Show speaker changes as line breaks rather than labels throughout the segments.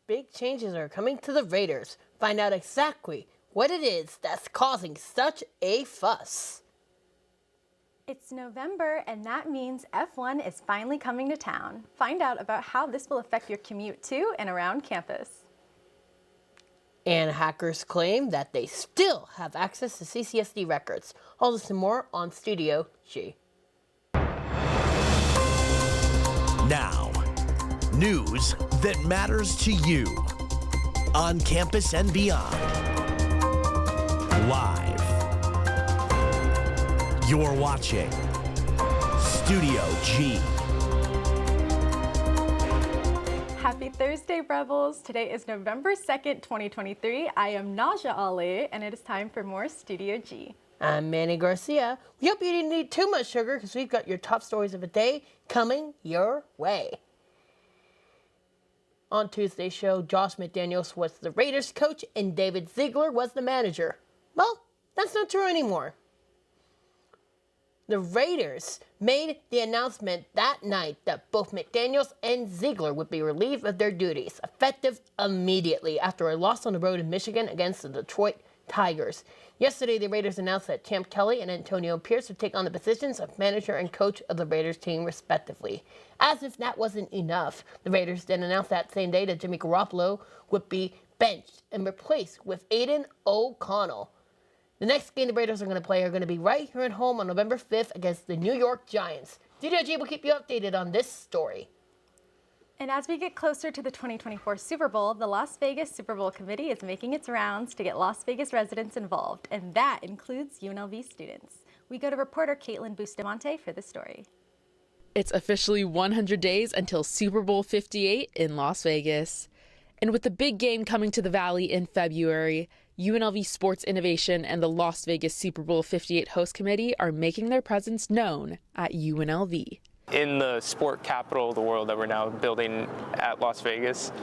Big changes are coming to the Raiders. Find out exactly what it is that's causing such a fuss.
It's November, and that means F1 is finally coming to town. Find out about how this will affect your commute to and around campus.
And hackers claim that they still have access to CCSD records. All this and more on Studio G.
Now, news that matters to you on campus and beyond. Live. You're watching Studio G.
Happy Thursday, Rebels. Today is November 2nd, 2023. I am Naja Ali, and it is time for more Studio G.
I'm Manny Garcia. We hope you didn't eat too much sugar because we've got your top stories of the day coming your way. On Tuesday's show, Josh McDaniels was the Raiders coach and David Ziegler was the manager. Well, that's not true anymore. The Raiders made the announcement that night that both McDaniels and Ziegler would be relieved of their duties, effective immediately after a loss on the road in Michigan against the Detroit Tigers. Yesterday, the Raiders announced that Champ Kelly and Antonio Pierce would take on the positions of manager and coach of the Raiders team, respectively. As if that wasn't enough, the Raiders then announced that same day that Jimmy Garoppolo would be benched and replaced with Aiden O'Connell. The next game the Raiders are going to play are going to be right here at home on November 5th against the New York Giants. Studio G will keep you updated on this story.
And as we get closer to the 2024 Super Bowl, the Las Vegas Super Bowl Committee is making its rounds to get Las Vegas residents involved, and that includes UNLV students. We go to reporter Caitlin Bustamante for the story.
It's officially 100 days until Super Bowl 58 in Las Vegas. And with the big game coming to the Valley in February, UNLV Sports Innovation and the Las Vegas Super Bowl 58 host committee are making their presence known at UNLV.
In the sport capital of the world that we're now building at Las Vegas,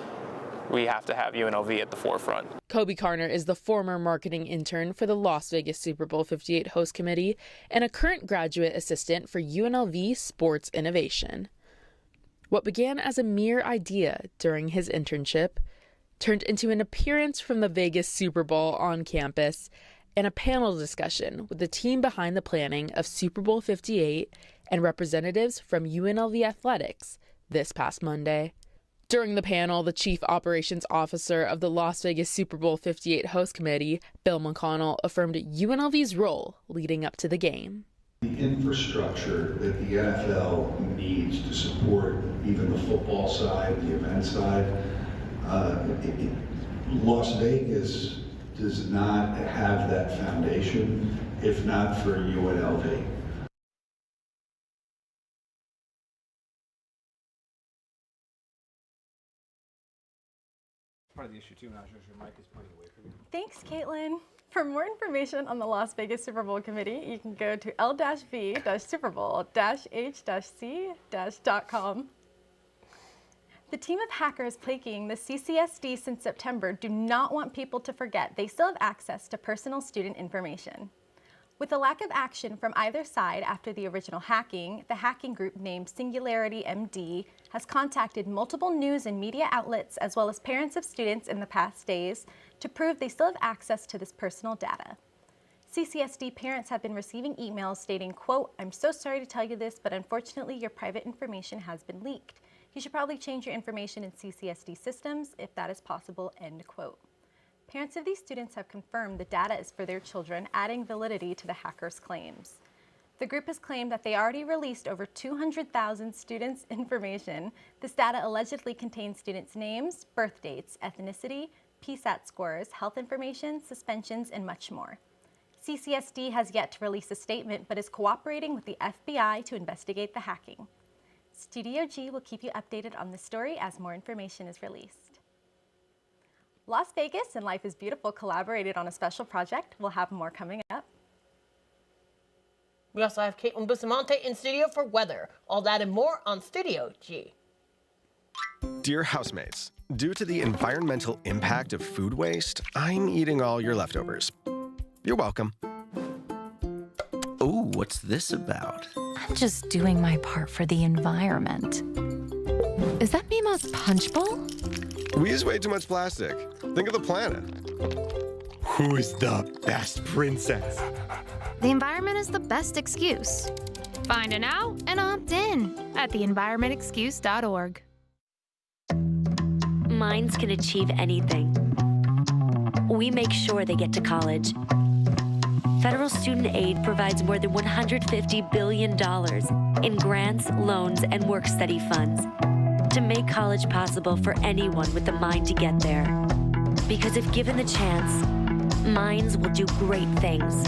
we have to have UNLV at the forefront.
Kobe Carner is the former marketing intern for the Las Vegas Super Bowl 58 host committee and a current graduate assistant for UNLV Sports Innovation. What began as a mere idea during his internship turned into an appearance from the Vegas Super Bowl on campus and a panel discussion with the team behind the planning of Super Bowl 58 and representatives from UNLV Athletics this past Monday. During the panel, the Chief Operations Officer of the Las Vegas Super Bowl 58 host committee, Bill McConnell, affirmed UNLV's role leading up to the game.
The infrastructure that the NFL needs to support even the football side, the event side, Las Vegas does not have that foundation, if not for UNLV.
Part of the issue too, Naja, your mic is pointing away from you.
Thanks, Caitlin. For more information on the Las Vegas Super Bowl Committee, you can go to l-v-superbowl-h-c-.com. The team of hackers plaguing the CCSD since September do not want people to forget they still have access to personal student information. With a lack of action from either side after the original hacking, the hacking group named Singularity MD has contacted multiple news and media outlets as well as parents of students in the past days to prove they still have access to this personal data. CCSD parents have been receiving emails stating, quote, "I'm so sorry to tell you this, but unfortunately your private information has been leaked. You should probably change your information in CCSD systems if that is possible," end quote. Parents of these students have confirmed the data is for their children, adding validity to the hackers' claims. The group has claimed that they already released over 200,000 students' information. This data allegedly contains students' names, birth dates, ethnicity, PSAT scores, health information, suspensions, and much more. CCSD has yet to release a statement but is cooperating with the FBI to investigate the hacking. Studio G will keep you updated on the story as more information is released. Las Vegas and Life is Beautiful collaborated on a special project. We'll have more coming up.
We also have Caitlin Bustamante in studio for weather. All that and more on Studio G.
Dear housemates, due to the environmental impact of food waste, I'm eating all your leftovers. You're welcome.
Oh, what's this about?
I'm just doing my part for the environment. Is that Mima's punch bowl?
We use way too much plastic. Think of the planet.
Who is the best princess?
The environment is the best excuse. Find an out and opt in at theenvironmentexcuse.org.
Minds can achieve anything. We make sure they get to college. Federal student aid provides more than $150 billion in grants, loans, and work-study funds to make college possible for anyone with the mind to get there. Because if given the chance, minds will do great things.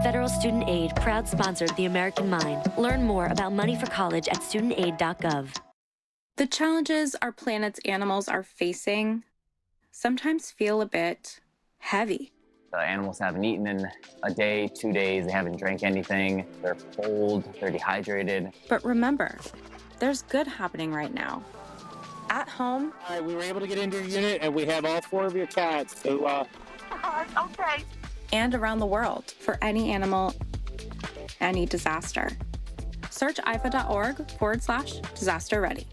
Federal Student Aid, proud sponsor of the American Mind. Learn more about money for college at studentaid.gov.
The challenges our planet's animals are facing sometimes feel a bit heavy.
The animals haven't eaten in a day, 2 days, they haven't drank anything, they're cold, they're dehydrated.
But remember, there's good happening right now. At home.
All right, we were able to get into your unit and we have all 4 of your cats. So,
okay. And around the world for any animal, any disaster. Search ifa.org/disaster ready.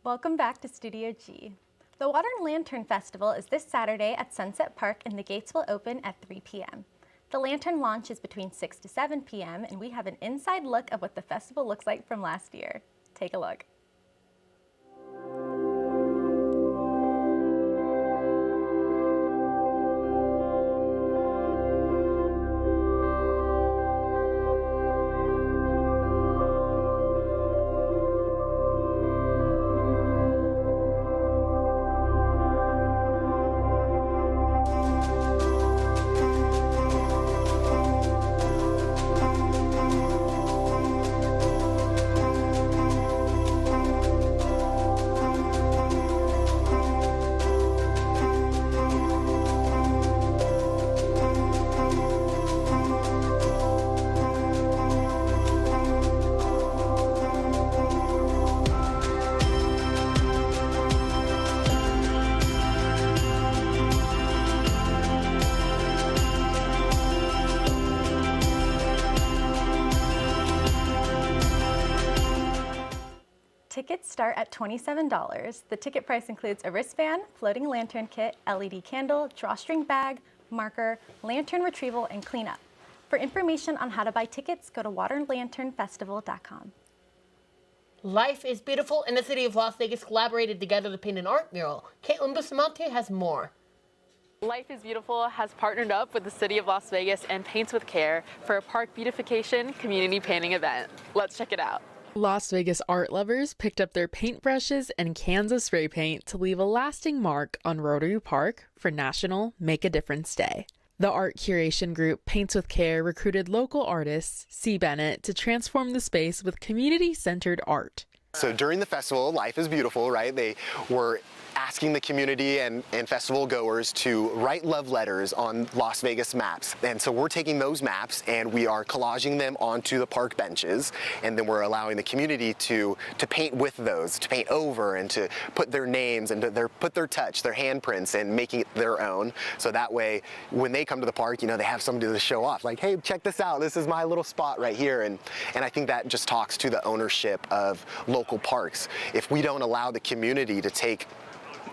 Welcome back to Studio G. The Water and Lantern Festival is this Saturday at Sunset Park and the gates will open at 3 p.m. The lantern launch is between 6 to 7 p.m. and we have an inside look of what the festival looks like from last year. Take a look. Tickets start at $27. The ticket price includes a wristband, floating lantern kit, LED candle, drawstring bag, marker, lantern retrieval, and cleanup. For information on how to buy tickets, go to waterlanternfestival.com.
Life is Beautiful and the City of Las Vegas collaborated together to paint an art mural. Caitlin Bustamante has more.
Life is Beautiful has partnered up with the City of Las Vegas and Paints with Care for a park beautification community painting event. Let's check it out. Las Vegas art lovers picked up their paintbrushes and cans of spray paint to leave a lasting mark on Rotary Park for National Make a Difference Day. The art curation group Paints with Care recruited local artist C. Bennett to transform the space with community-centered art.
So during the festival, Life is Beautiful, right? They were asking the community and festival goers to write love letters on Las Vegas maps. And so we're taking those maps and we are collaging them onto the park benches, and then we're allowing the community to paint with those, to paint over and to put their names and put their touch, their handprints, and making it their own. So that way, when they come to the park, you know, they have somebody to show off, like, hey, check this out, this is my little spot right here. And I think that just talks to the ownership of local parks. If we don't allow the community to take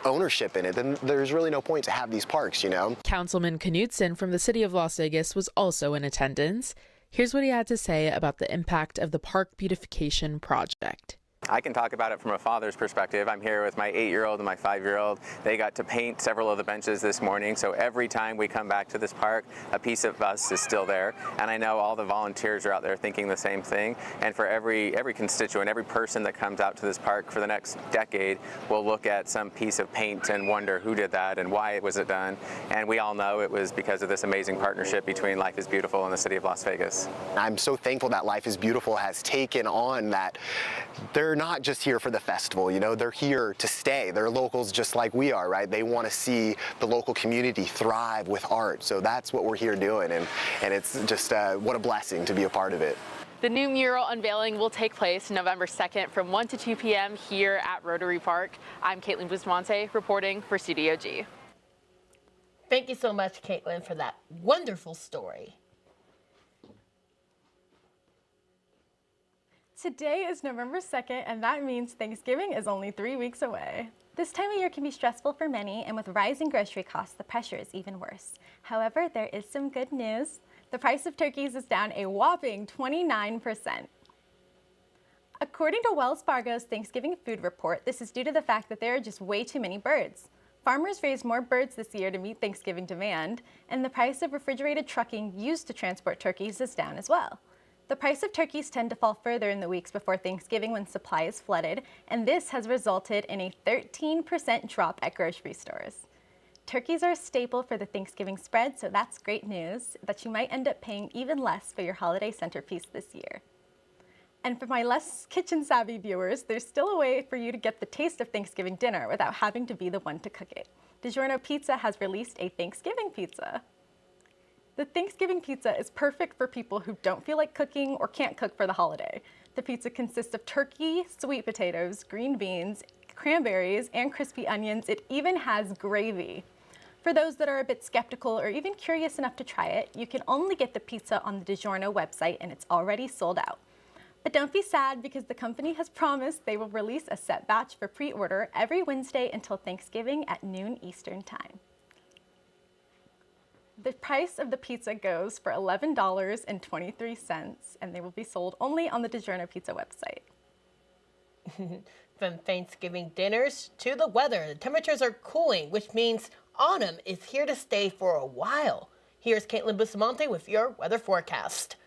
ownership in it, then there's really no point to have these parks, you know?
Councilman Knudsen from the City of Las Vegas was also in attendance. Here's what he had to say about the impact of the park beautification project.
I can talk about it from a father's perspective. I'm here with my 8-year-old and my 5-year-old. They got to paint several of the benches this morning, so every time we come back to this park, a piece of us is still there. And I know all the volunteers are out there thinking the same thing. And for every constituent, every person that comes out to this park for the next decade will look at some piece of paint and wonder who did that and why was it done. And we all know it was because of this amazing partnership between Life is Beautiful and the City of Las Vegas.
I'm so thankful that Life is Beautiful has taken on that. They're not just here for the festival, you know, they're here to stay. They're locals just like we are, right? They want to see the local community thrive with art. So that's what we're here doing, and it's just what a blessing to be a part of it.
The new mural unveiling will take place November 2nd from 1 to 2 p.m. here at Rotary Park. I'm Caitlin Bustamante reporting for Studio G.
Thank you so much, Caitlin, for that wonderful story.
Today is November 2nd, and that means Thanksgiving is only 3 weeks away. This time of year can be stressful for many, and with rising grocery costs, the pressure is even worse. However, there is some good news. The price of turkeys is down a whopping 29%. According to Wells Fargo's Thanksgiving Food Report, this is due to the fact that there are just way too many birds. Farmers raised more birds this year to meet Thanksgiving demand, and the price of refrigerated trucking used to transport turkeys is down as well. The price of turkeys tend to fall further in the weeks before Thanksgiving when supply is flooded, and this has resulted in a 13% drop at grocery stores. Turkeys are a staple for the Thanksgiving spread, so that's great news, but you might end up paying even less for your holiday centerpiece this year. And for my less kitchen-savvy viewers, there's still a way for you to get the taste of Thanksgiving dinner without having to be the one to cook it. DiGiorno Pizza has released a Thanksgiving pizza. The Thanksgiving pizza is perfect for people who don't feel like cooking or can't cook for the holiday. The pizza consists of turkey, sweet potatoes, green beans, cranberries, and crispy onions. It even has gravy. For those that are a bit skeptical or even curious enough to try it, you can only get the pizza on the DiGiorno website, and it's already sold out. But don't be sad, because the company has promised they will release a set batch for pre-order every Wednesday until Thanksgiving at noon Eastern Time. The price of the pizza goes for $11.23, and they will be sold only on the DiGiorno Pizza website.
From Thanksgiving dinners to the weather, the temperatures are cooling, which means autumn is here to stay for a while. Here's Caitlin Bustamante with your weather forecast.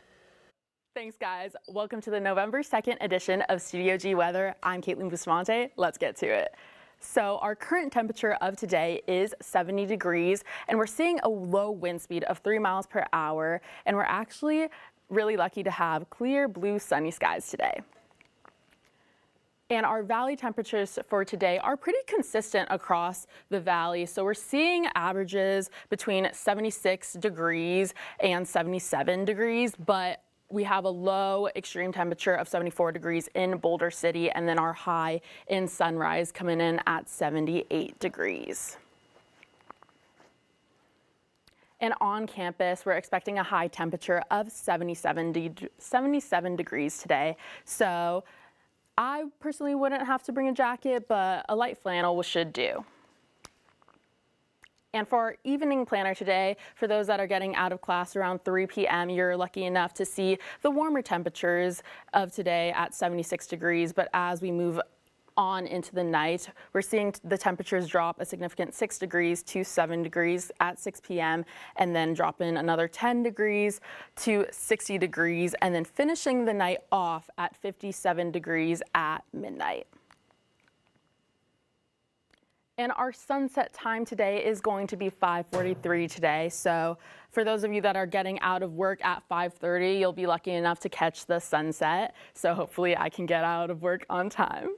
Thanks, guys. Welcome to the November 2nd edition of Studio G Weather. I'm Caitlin Bustamante. Let's get to it. So our current temperature of today is 70 degrees, and we're seeing a low wind speed of 3 miles per hour, and we're actually really lucky to have clear blue sunny skies today. And our valley temperatures for today are pretty consistent across the valley. So we're seeing averages between 76 degrees and 77 degrees, but we have a low extreme temperature of 74 degrees in Boulder City, and then our high in Sunrise coming in at 78 degrees. And on campus, we're expecting a high temperature of 77 degrees today. So I personally wouldn't have to bring a jacket, but a light flannel should do. And for our evening planner today, for those that are getting out of class around 3 p.m., you're lucky enough to see the warmer temperatures of today at 76 degrees. But as we move on into the night, we're seeing the temperatures drop a significant 6 degrees to 7 degrees at 6 p.m. and then drop in another 10 degrees to 60 degrees, and then finishing the night off at 57 degrees at midnight. And our sunset time today is going to be 5:43 today. So for those of you that are getting out of work at 5:30, you'll be lucky enough to catch the sunset. So hopefully I can get out of work on time.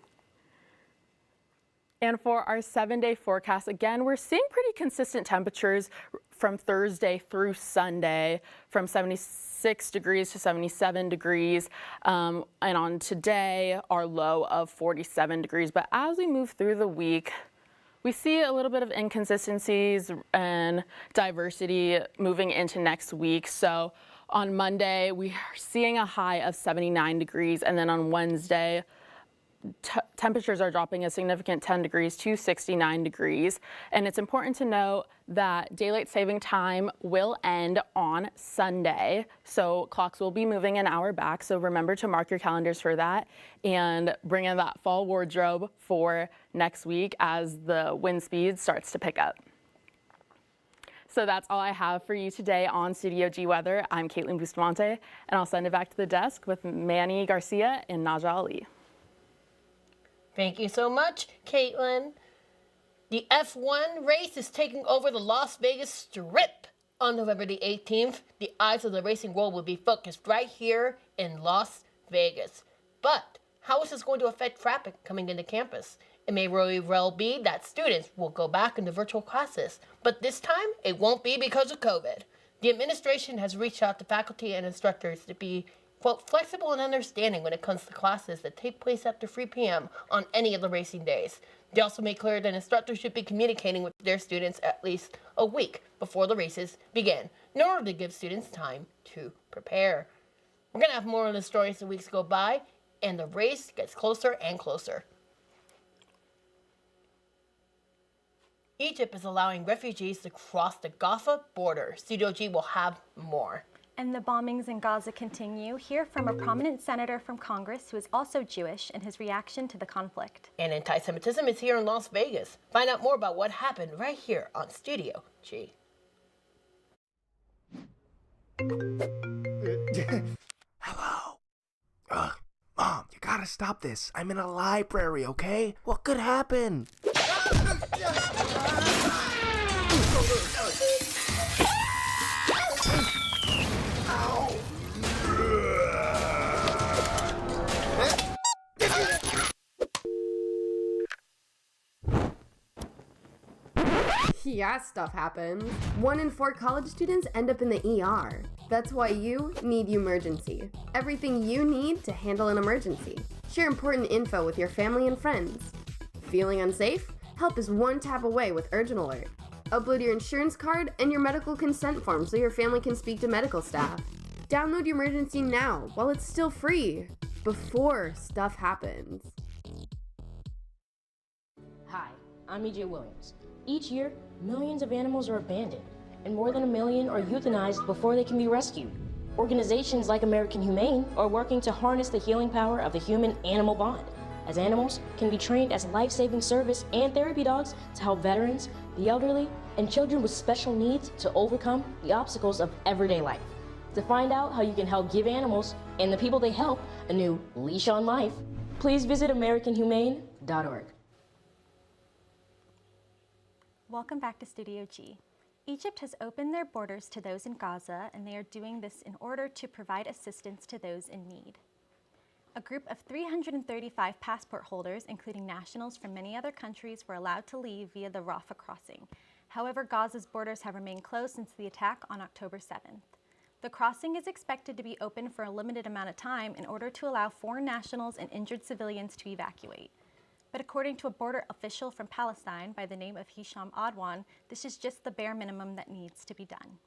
And for our 7-day forecast, again, we're seeing pretty consistent temperatures from Thursday through Sunday, from 76 degrees to 77 degrees. And on today, our low of 47 degrees. But as we move through the week, we see a little bit of inconsistencies and diversity moving into next week. So on Monday, we are seeing a high of 79 degrees, and then on Wednesday, temperatures are dropping a significant 10 degrees to 69 degrees. And it's important to note that daylight saving time will end on Sunday. So clocks will be moving an hour back. So remember to mark your calendars for that and bring in that fall wardrobe for next week as the wind speed starts to pick up. So that's all I have for you today on Studio G Weather. I'm Caitlin Bustamante, and I'll send it back to the desk with Manny Garcia and Naja Ali.
Thank you so much, Caitlin. The F1 race is taking over the Las Vegas Strip on November the 18th. The eyes of the racing world will be focused right here in Las Vegas. But how is this going to affect traffic coming into campus? It may very well be that students will go back into virtual classes, but this time it won't be because of COVID. The administration has reached out to faculty and instructors to be quote, flexible and understanding when it comes to classes that take place after 3 p.m. on any of the racing days. They also made clear that instructors should be communicating with their students at least a week before the races begin, in order to give students time to prepare. We're going to have more on the story as the weeks go by, and the race gets closer and closer. Egypt is allowing refugees to cross the Gaza border. Studio G will have more.
And the bombings in Gaza continue. Hear from a prominent senator from Congress who is also Jewish and his reaction to the conflict.
And anti-Semitism is here in Las Vegas. Find out more about what happened right here on Studio G.
Hello? Mom, you gotta stop this. I'm in a library, okay? What could happen?
Yeah, stuff happens. 1 in 4 college students end up in the ER. That's why you need Emergency. Everything you need to handle an emergency. Share important info with your family and friends. Feeling unsafe? Help is 1 tap away with Urgent Alert. Upload your insurance card and your medical consent form so your family can speak to medical staff. Download Emergency now while it's still free, before stuff happens.
Hi, I'm E.J. Williams. Each year, millions of animals are abandoned, and more than 1 million are euthanized before they can be rescued. Organizations like American Humane are working to harness the healing power of the human-animal bond, as animals can be trained as life-saving service and therapy dogs to help veterans, the elderly, and children with special needs to overcome the obstacles of everyday life. To find out how you can help give animals and the people they help a new leash on life, please visit AmericanHumane.org.
Welcome back to Studio G. Egypt has opened their borders to those in Gaza, and they are doing this in order to provide assistance to those in need. A group of 335 passport holders, including nationals from many other countries, were allowed to leave via the Rafah crossing. However, Gaza's borders have remained closed since the attack on October 7th. The crossing is expected to be open for a limited amount of time in order to allow foreign nationals and injured civilians to evacuate. But according to a border official from Palestine by the name of Hisham Adwan, this is just the bare minimum that needs to be done.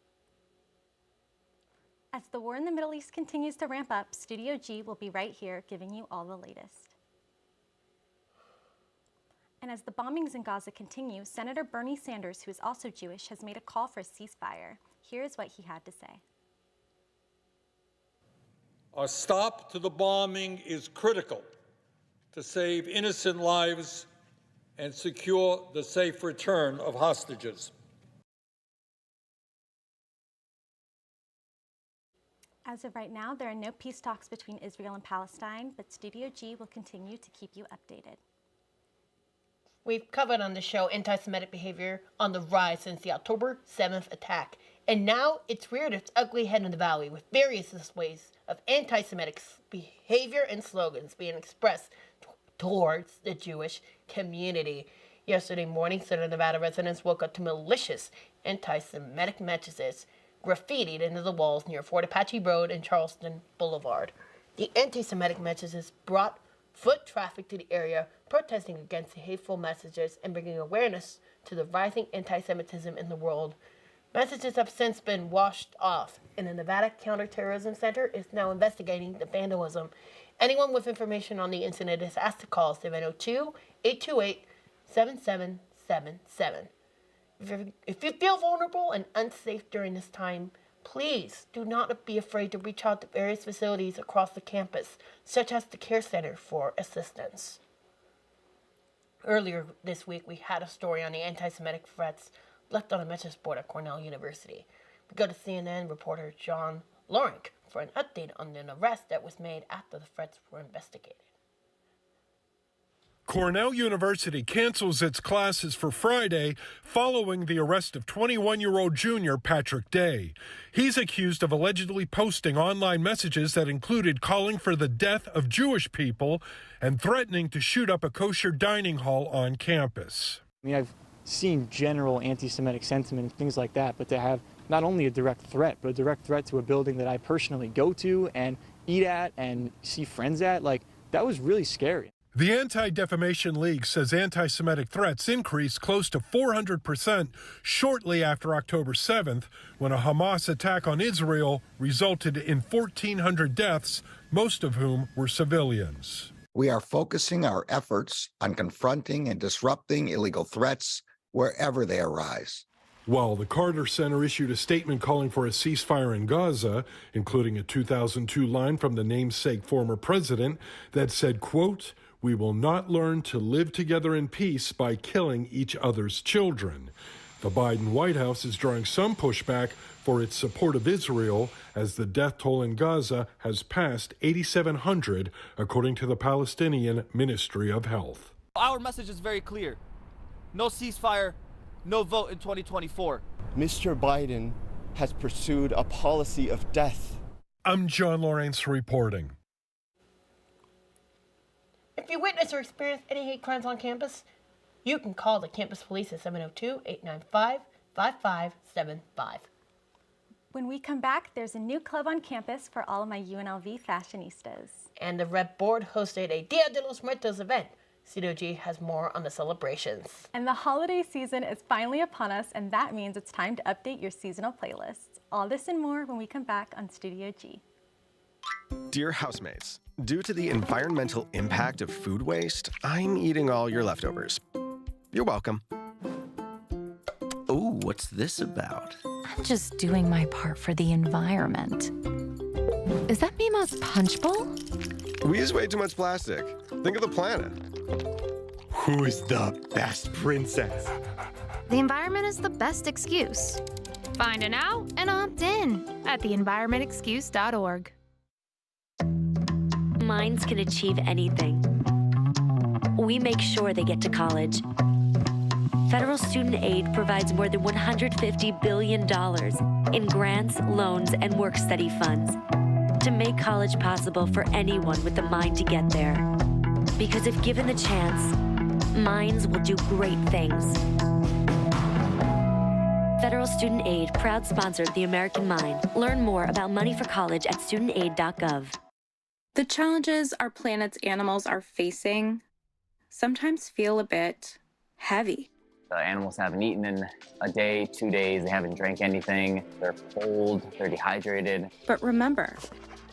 As the war in the Middle East continues to ramp up, Studio G will be right here giving you all the latest. And as the bombings in Gaza continue, Senator Bernie Sanders, who is also Jewish, has made a call for a ceasefire. Here's what he had to say.
A stop to the bombing is critical to save innocent lives and secure the safe return of hostages.
As of right now, there are no peace talks between Israel and Palestine, but Studio G will continue to keep you updated.
We've covered on the show anti-Semitic behavior on the rise since the October 7th attack. And now it's reared its ugly head in the valley with various displays of anti-Semitic behavior and slogans being expressed towards the Jewish community. Yesterday morning, Southern Nevada residents woke up to malicious anti-Semitic messages graffitied into the walls near Fort Apache Road and Charleston Boulevard. The anti-Semitic messages brought foot traffic to the area, protesting against the hateful messages and bringing awareness to the rising anti-Semitism in the world. Messages have since been washed off, and the Nevada Counterterrorism Center is now investigating the vandalism. Anyone with information on the incident is asked to call 702-828-7777. If you feel vulnerable and unsafe during this time, please do not be afraid to reach out to various facilities across the campus, such as the Care Center, for assistance. Earlier this week, we had a story on the anti-Semitic threats left on a message board at Cornell University. We go to CNN reporter John Lorenk for an update on an arrest that was made after the threats were investigated.
Cornell University cancels its classes for Friday following the arrest of 21-year-old junior Patrick Day. He's accused of allegedly posting online messages that included calling for the death of Jewish people and threatening to shoot up a kosher dining hall on campus.
I mean, I've seen general anti-Semitic sentiment and things like that, but to have not only a direct threat, but a direct threat to a building that I personally go to and eat at and see friends at, like, that was really scary.
The Anti-Defamation League says anti-Semitic threats increased close to 400% shortly after October 7th, when a Hamas attack on Israel resulted in 1,400 deaths, most of whom were civilians.
We are focusing our efforts on confronting and disrupting illegal threats wherever they arise.
While the Carter Center issued a statement calling for a ceasefire in Gaza, including a 2002 line from the namesake former president that said, quote, "We will not learn to live together in peace by killing each other's children." The Biden White House is drawing some pushback for its support of Israel as the death toll in Gaza has passed 8,700, according to the Palestinian Ministry of Health.
Our message is very clear. No ceasefire, no vote in 2024.
Mr. Biden has pursued a policy of death.
I'm John Lawrence reporting.
If you witness or experience any hate crimes on campus, you can call the campus police at 702-895-5575.
When we come back, there's a new club on campus for all of my UNLV fashionistas.
And the Rep Board hosted a Dia de los Muertos event. CWG has more on the celebrations.
And the holiday season is finally upon us, and that means it's time to update your seasonal playlists. All this and more when we come back on Studio G.
Dear housemates, due to the environmental impact of food waste, I'm eating all your leftovers. You're welcome.
Oh, what's this about?
I'm just doing my part for the environment. Is that Mima's punch bowl?
We use way too much plastic. Think of the planet.
Who's the best princess?
The environment is the best excuse. Find an out and opt in at theenvironmentexcuse.org.
Minds can achieve anything. We make sure they get to college. Federal student aid provides more than $150 billion in grants, loans, and work-study funds to make college possible for anyone with the mind to get there. Because if given the chance, minds will do great things. Federal Student Aid, proud sponsor of the American Mind. Learn more about money for college at studentaid.gov.
The challenges our planet's animals are facing sometimes feel a bit heavy.
The animals haven't eaten in a day, 2 days. They haven't drank anything. They're cold. They're dehydrated.
But remember,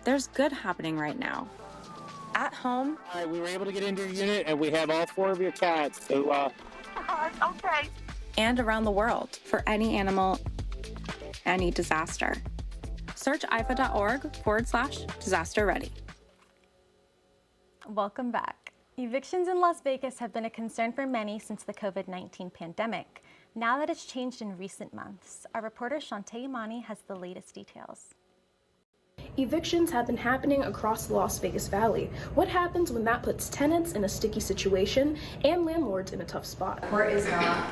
there's good happening right now. At home.
All right, we were able to get into your unit, and we have all 4 of your cats. So,
Okay. And around the world for any animal, any disaster. Search ifa.org/disaster ready.
Welcome back. Evictions in Las Vegas have been a concern for many since the COVID-19 pandemic. Now that it's changed in recent months, our reporter Shantae Imani has the latest details.
Evictions have been happening across the Las Vegas Valley. What happens when that puts tenants in a sticky situation and landlords in a tough spot?
Court is not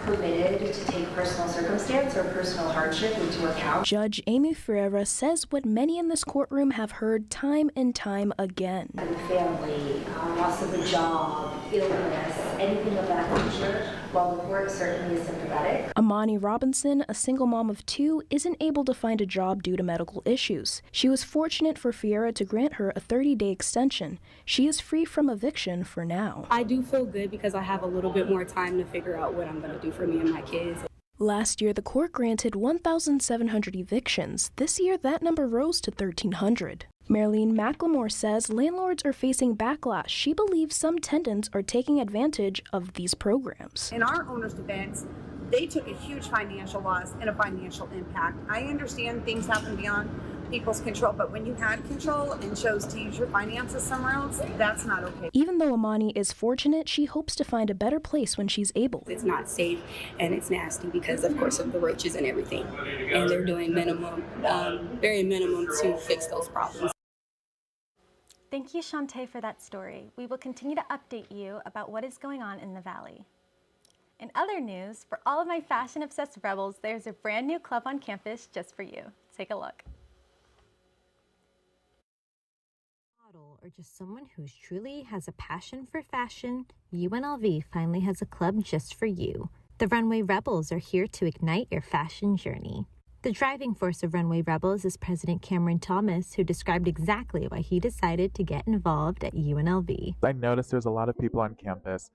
permitted to take personal circumstance or personal hardship into account.
Judge Amy Ferreira says what many in this courtroom have heard time and time again.
Family, loss of a job, illness, anything of that nature, while the court certainly is sympathetic.
Amani Robinson, a single mom of 2, isn't able to find a job due to medical issues. She was fortunate for Ferreira to grant her a 30-day extension. She is free from eviction for now.
I do feel good because I have a little bit more time to figure out what I'm going to do for me and my kids.
Last year, the court granted 1,700 evictions. This year, that number rose to 1,300. Marlene McLemore says landlords are facing backlash. She believes some tenants are taking advantage of these programs.
In our owner's defense, they took a huge financial loss and a financial impact. I understand things happen beyond people's control, but when you had control and chose to use your finances somewhere else, that's not okay.
Even though Amani is fortunate, she hopes to find a better place when she's able.
It's not safe and it's nasty because, of course, of the roaches and everything. And they're doing minimum, very minimum to fix those problems.
Thank you, Shantae, for that story. We will continue to update you about what is going on in the Valley. In other news, for all of my fashion-obsessed rebels, there's a brand new club on campus just for you. Take a look.
Or just someone who truly has a passion for fashion, UNLV finally has a club just for you. The Runway Rebels are here to ignite your fashion journey. The driving force of Runway Rebels is President Cameron Thomas, who described exactly why he decided to get involved at UNLV.
I noticed there's a lot of people on campus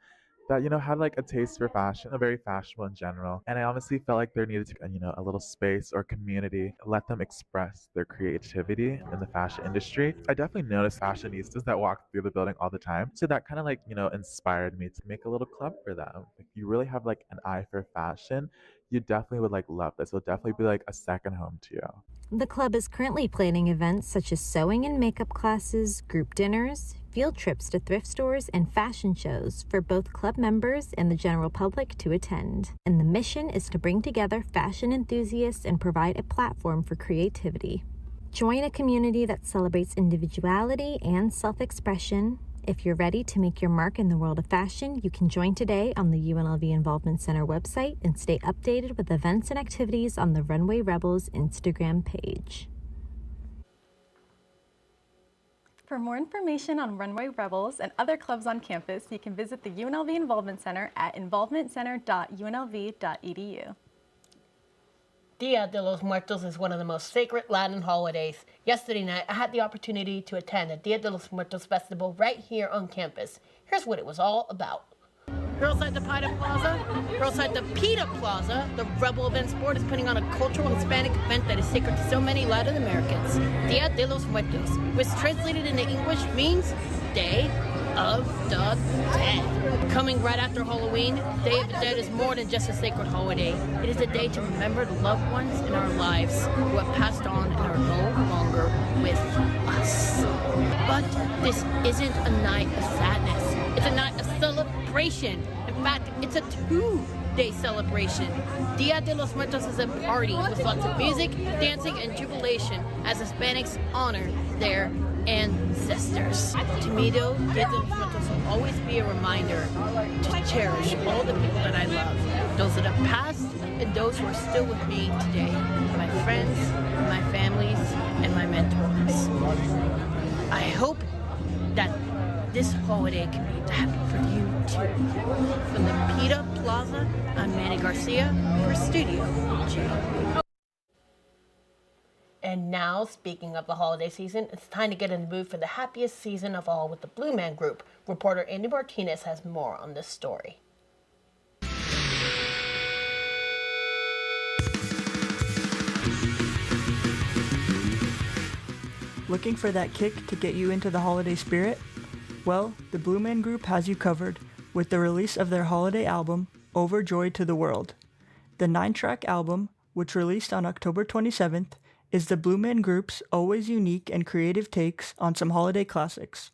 that, had like a taste for fashion, very fashionable in general. And I honestly felt like there needed to, a little space or community, let them express their creativity in the fashion industry. I definitely noticed fashionistas that walk through the building all the time. So that kind of inspired me to make a little club for them. If you really have like an eye for fashion, you definitely would love this. It'll definitely be like a second home to you.
The club is currently planning events such as sewing and makeup classes, group dinners, field trips to thrift stores, and fashion shows for both club members and the general public to attend. And the mission is to bring together fashion enthusiasts and provide a platform for creativity. Join a community that celebrates individuality and self-expression. If you're ready to make your mark in the world of fashion, you can join today on the UNLV Involvement Center website and stay updated with events and activities on the Runway Rebels Instagram page.
For more information on Runway Rebels and other clubs on campus, you can visit the UNLV Involvement Center at involvementcenter.unlv.edu.
Dia de los Muertos is one of the most sacred Latin holidays. Yesterday night, I had the opportunity to attend the Dia de los Muertos festival right here on campus. Here's what it was all about. Girls at the Pita Plaza, the Rebel Event Sport is putting on a cultural Hispanic event that is sacred to so many Latin Americans. Dia de los Muertos, which translated into English means Day of the Dead. Coming right after Halloween, Day of the Dead is more than just a sacred holiday. It is a day to remember the loved ones in our lives who have passed on and are no longer with us. But this isn't a night of sadness. It's a night of celebration. In fact, it's a 2-day celebration. Dia de los Muertos is a party with lots of music, dancing, and jubilation as Hispanics honor their ancestors. To me, though, Dia de los Muertos will always be a reminder to cherish all the people that I love, those that have passed and those who are still with me today, my friends, my families, and my mentors. I hope that this holiday can be happy for you too. From the Pita Plaza, I'm Manny Garcia for Studio G. And now, speaking of the holiday season, it's time to get in the mood for the happiest season of all with the Blue Man Group. Reporter Andy Martinez has more on this story.
Looking for that kick to get you into the holiday spirit? Well, the Blue Man Group has you covered with the release of their holiday album, Overjoyed to the World. The 9-track album, which released on October 27th, is the Blue Man Group's always unique and creative takes on some holiday classics.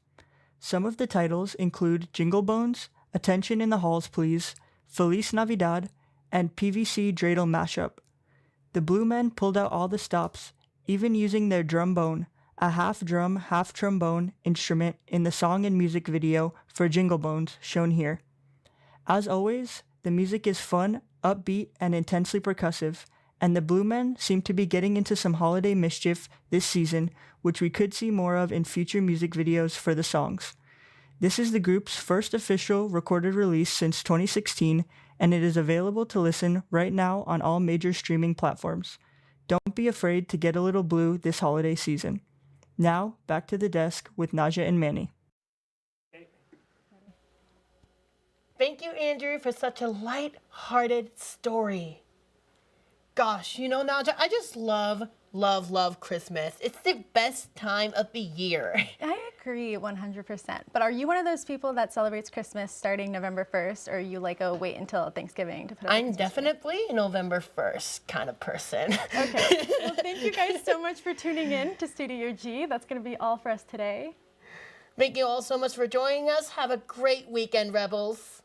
Some of the titles include Jingle Bones, Attention in the Halls Please, Feliz Navidad, and PVC Dreidel Mashup. The Blue Men pulled out all the stops, even using their trombone, a half-drum, half-trombone instrument in the song and music video for Jingle Bones, shown here. As always, the music is fun, upbeat, and intensely percussive, and the Blue Men seem to be getting into some holiday mischief this season, which we could see more of in future music videos for the songs. This is the group's first official recorded release since 2016, and it is available to listen right now on all major streaming platforms. Don't be afraid to get a little blue this holiday season. Now, back to the desk with Naja and Manny.
Thank you, Andrew, for such a light-hearted story. Gosh, Naja, I just love Christmas. It's the best time of the year.
I agree 100%. But are you one of those people that celebrates Christmas starting November 1st, or are you like a wait until Thanksgiving to put up
I'm definitely a November 1st kind of person.
Okay. Well, thank you guys so much for tuning in to Studio G. That's going to be all for us today.
Thank you all so much for joining us. Have a great weekend, Rebels.